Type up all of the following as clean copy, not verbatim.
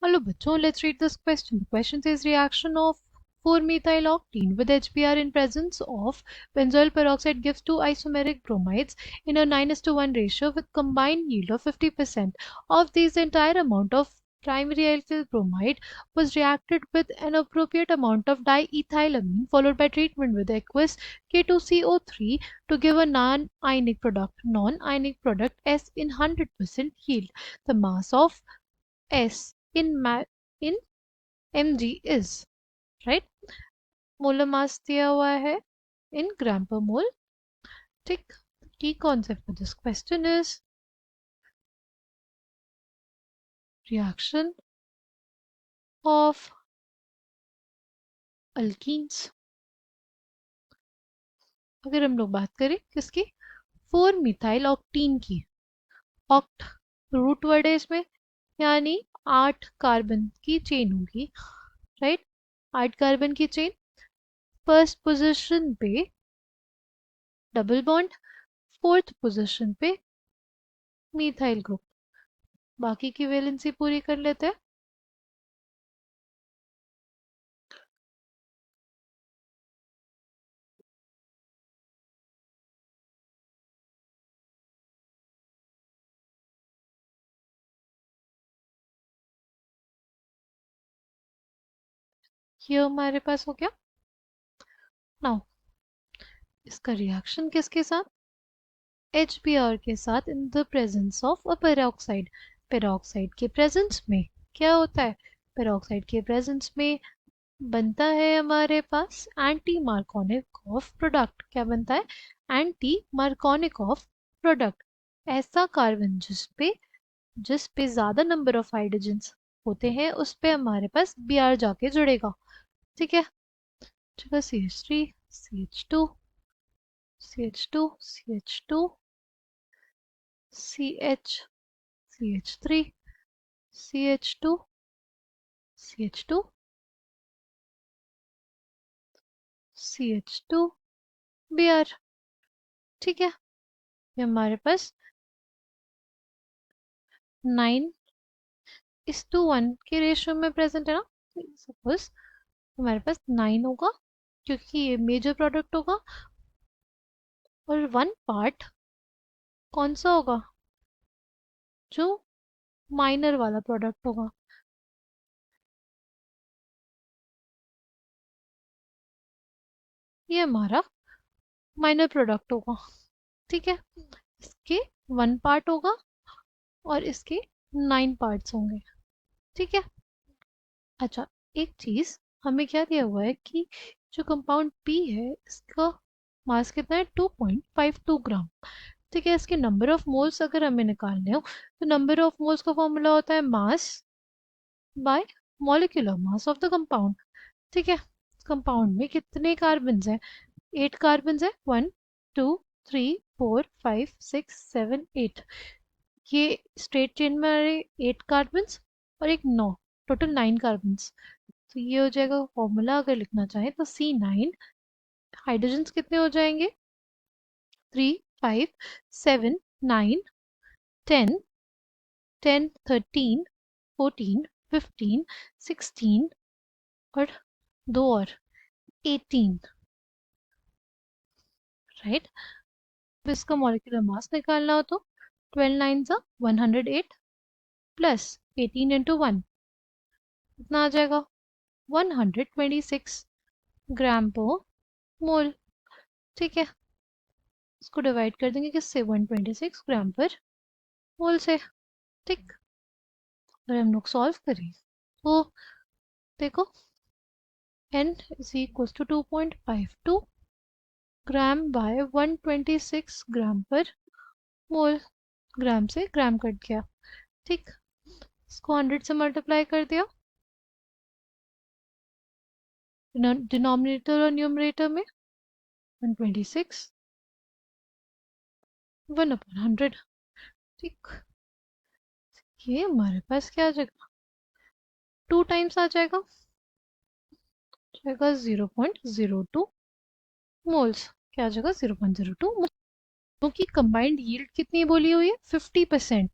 Hello bachcho, let's read this question. The question says reaction of 4-methyl octene with HBr in presence of benzoyl peroxide gives two isomeric bromides in a 9:1 ratio with combined yield of 50%. Of these, the entire amount of primary alkyl bromide was reacted with an appropriate amount of diethylamine followed by treatment with aqueous K2CO3 to give a non-ionic product S in 100% yield. The mass of S in mg is right. Molar mass दिया हुआ है in gram per mole. ठीक. Key concept for this question is reaction of alkenes. अगर हम लोग बात करें किसकी 4-methyl octene की, ऑक्ट रूट वर्ड है इसमें, यानी 8 कार्बन की चेन होगी, राइट. 8 कार्बन की चेन, फर्स्ट पोजीशन पे डबल बॉन्ड, फोर्थ पोजीशन पे मीथाइल ग्रुप. बाकी की वैलेंसी पूरी कर लेते हैं. ये हमारे पास हो गया. नाउ इसका रिएक्शन किसके साथ, HBr के साथ in the presence of a peroxide. Peroxide के प्रेजेंस में क्या होता है, पेरोक्साइड के प्रेजेंस में बनता है हमारे पास एंटी मार्कोनिकॉफ प्रोडक्ट. क्या बनता है, एंटी मार्कोनिकॉफ प्रोडक्ट. ऐसा कार्बन जिस पे ज्यादा नंबर ऑफ हाइड्रोजन्स होते हैं उस पे हमारे पास Br जाके जुड़ेगा. ठीक है. चलो CH3 CH2 CH2 CH2 CH CH3 CH2 CH2 CH2 Br. ठीक है. ये हमारे पास 9:1 के रेशियो में प्रेजेंट है ना. सपोज हमारे पास 9 होगा क्योंकि ये मेजर प्रोडक्ट होगा, और 1 पार्ट कौन सा होगा, जो माइनर वाला प्रोडक्ट होगा. ये हमारा माइनर प्रोडक्ट होगा. ठीक है. इसके 1 पार्ट होगा और इसके 9 पार्ट्स होंगे. ठीक है. अच्छा, एक चीज हमें क्या दिया हुआ है कि जो कंपाउंड पी है इसका मास कितना है, 2.52 ग्राम. ठीक है. इसके नंबर ऑफ मोल्स अगर हमें निकालने हो तो नंबर ऑफ मोल्स का फॉर्मूला होता है mass by molecular mass of the compound. ठीक है. कंपाउंड में कितने कार्बन हैं, 8 कार्बन है, 1 2 3 4 5 6 7 8. ये स्ट्रेट चेन में आ रहे 8 कार्बन और एक 9, टोटल 9 कार्बन. तो ये हो जाएगा फॉर्मूला. अगर लिखना चाहें तो C9. हाइड्रोजन्स कितने हो जाएंगे, 3 5 7 9 10 10 13 14 15 16 और 2 और 18. राइट. तो इसका मॉलिक्यूलर मास निकालना हो तो 12 9 सा 108 प्लस 18 इंटू 1 कितना आ जाएगा, 126 ग्राम पर मोल. ठीक है. इसको डिवाइड कर देंगे किससे, 126 ग्राम पर मोल से. ठीक. अगर हम लोग सॉल्व करें तो देखो n is equals to 2.52 gram bye 126 ग्राम पर मोल. ग्राम से ग्राम कट गया. ठीक. इसको 100 से मल्टीप्लाई कर दिया, डिनोमिनेटर और न्यूमरेटर में 126 1/100. ठीक. ये हमारे पास क्या आ जाएगा, 2 टाइम्स आ जाएगा, 0.02 मोल्स. क्या आ जाएगा, 0.02 मोल्स. क्योंकि कंबाइंड यील्ड कितनी बोली हुई है, 50%.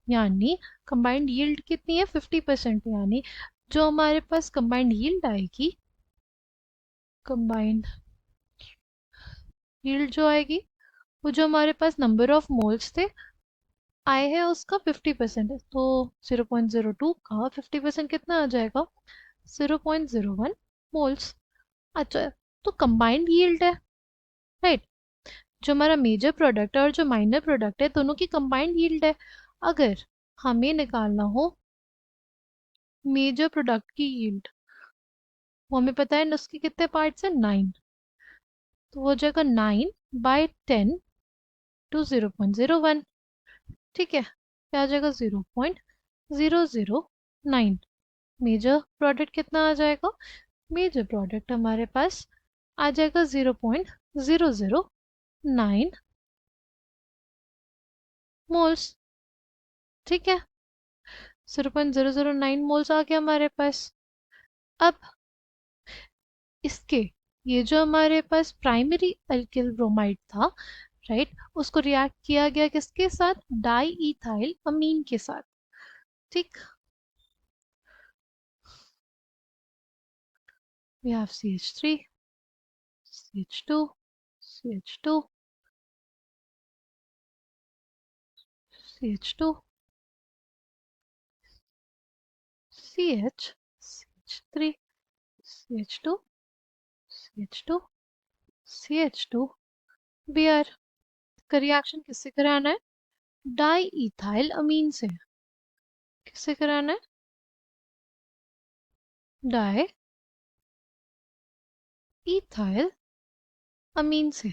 यानी कंबाइंड यील्ड कितनी है 50%, यानी जो हमारे पास कंबाइंड यील्ड आएगी, कंबाइंड यील्ड जो आएगी वो जो हमारे पास नंबर ऑफ मोल्स थे आए हैं उसका 50% है, तो 0.02 का 50% कितना आ जाएगा 0.01 मोल्स। अच्छा, तो कंबाइंड यील्ड है, राइट, जो हमारा मेजर प्रोडक्ट है और जो माइनर प्रोडक्ट है दोनों की कंबाइंड यील्ड है। अगर हमें निकालना हो मेजर प्रोडक्ट की यील्ड, वो हमें पता है उसके कितने पार्ट्स हैं 9, तो वो हो जाएगा 9/10 टू 0.01, ठीक है, क्या आ जाएगा 0.009। मेजर प्रोडक्ट कितना आ जाएगा, मेजर प्रोडक्ट हमारे पास आ जाएगा 0.009 मोल्स, ठीक है, 0.009 मोल्स आ गया हमारे पास। अब इसके ये जो हमारे पास प्राइमरी अल्किल ब्रोमाइड था, राइट, उसको रिएक्ट किया गया किसके साथ, डाई इथाइल अमीन के साथ, ठीक, we have CH3, CH2, CH2, CH2, CH, CH3, CH2, CH2, CH2, Br। का रिएक्शन किससे कराना है, डाई इथाइल अमीन से, किससे कराना है, डाई इथाइल अमीन से,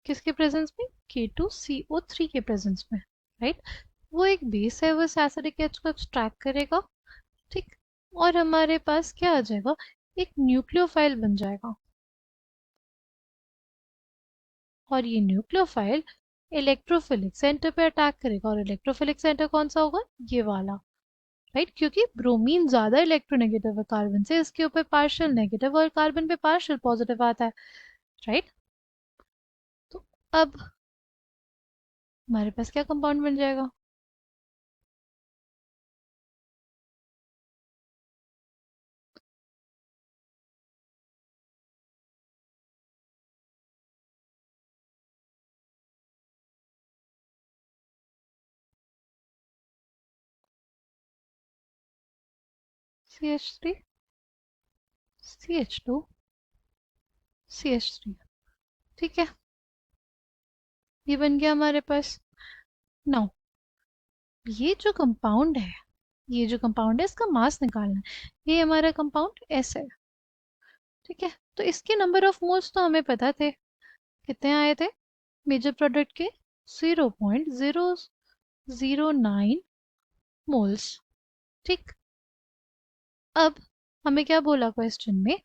किसके प्रेजेंस में, K2CO3 के प्रेजेंस में, राइट, वो एक बेस है वो इस एसिडिक एच को एक्सट्रैक्ट करेगा, ठीक, और हमारे पास क्या आ जाएगा, एक न्यूक्लियोफाइल बन जाएगा, और ये न्यूक्लियोफाइल इलेक्ट्रोफिलिक सेंटर पे अटैक करेगा, और इलेक्ट्रोफिलिक सेंटर कौन सा होगा, ये वाला, राइट, क्योंकि ब्रोमीन ज्यादा इलेक्ट्रोनेगेटिव है कार्बन से, इसके ऊपर पार्शियल नेगेटिव और कार्बन पे पार्शियल पॉजिटिव आता है, राइट, तो अब हमारे पास क्या कंपाउंड बन जाएगा, CH3, CH2, CH3, ठीक है, ये बन गया हमारे पास। नाउ ये जो कंपाउंड है, ये जो कंपाउंड है इसका मास निकालना है, ये हमारा कंपाउंड एस है, ठीक है, तो इसके नंबर ऑफ मोल्स तो हमें पता थे, कितने आए थे मेजर प्रोडक्ट के, 0.009 मोल्स, ठीक। अब हमें क्या बोला क्वेश्चन में,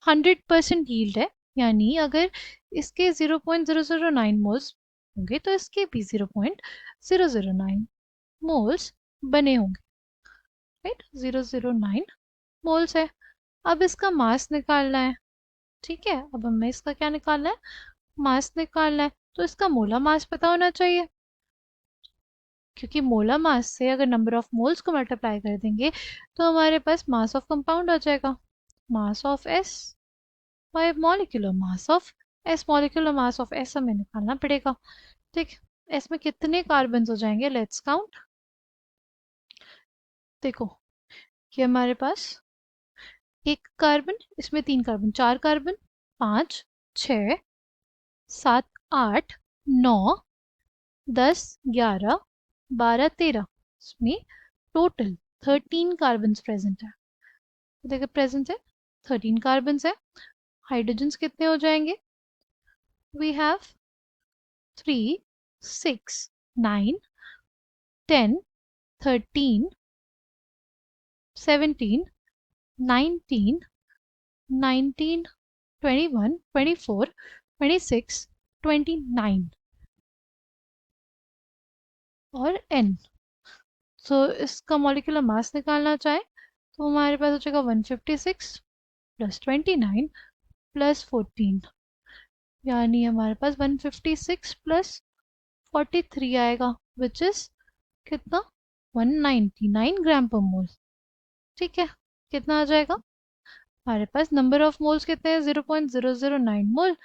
100% यील्ड है, यानी अगर इसके 0.009 मोल्स होंगे तो इसके भी 0.009 मोल्स बने होंगे, राइट, 009 मोल्स है। अब इसका मास निकालना है, ठीक है, अब हमें इसका क्या निकालना है, मास निकालना है, तो इसका मोला मास पता होना चाहिए, क्योंकि मोला मास से अगर नंबर ऑफ मोल्स को मल्टीप्लाई कर देंगे तो हमारे पास मास ऑफ कंपाउंड आ जाएगा, mass of S by molecular mass of S, molecular mass of S हमें निकालना पड़ेगा, ठीक, एस में कितने कार्बन हो जाएंगे, लेट्स काउंट, देखो ये हमारे पास एक कार्बन, इसमें 3 कार्बन, 4 कार्बन, 5, 6, 7, 8, 9, 10, 11, 12, 13, इसमें टोटल 13 कार्बन प्रेजेंट है, तो देखो प्रेजेंट है 13 कार्बन है, हाइड्रोजन्स कितने हो जाएंगे, वी हैव 3, 6, 9, 10, 13, 17, 19, 19, 21, 24, 26, 29 और n, सो इसका मॉलिक्यूलर मास निकालना चाहे तो हमारे पास हो जाएगा 156 प्लस 29 प्लस 14, यानी हमारे पास 156 प्लस 43 आएगा, विच इज कितना 199 ग्राम पर मोल। ठीक है, कितना आ जाएगा हमारे पास नंबर ऑफ मोल्स कितने हैं 0.009 मोल,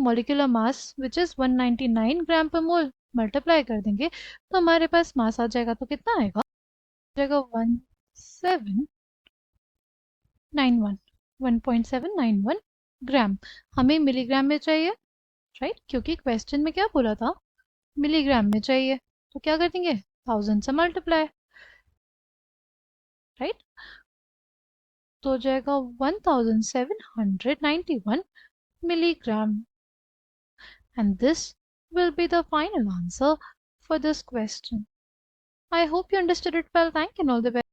मॉलिक्यूलर मास विच इज 199 ग्राम पर मोल मल्टीप्लाई कर देंगे तो हमारे पास मास आ जाएगा। तो कितना आएगा, जाएगा 1791 1.791 ग्राम। हमें मिलीग्राम में चाहिए, राइट, क्योंकि क्वेश्चन में क्या बोला था, मिलीग्राम में चाहिए। तो क्या कर देंगे 1000 से मल्टीप्लाई, राइट। तो हो जाएगा 1791 milligram, and this will be the final answer for this question. I hope you understood it well. Thank you and all the best.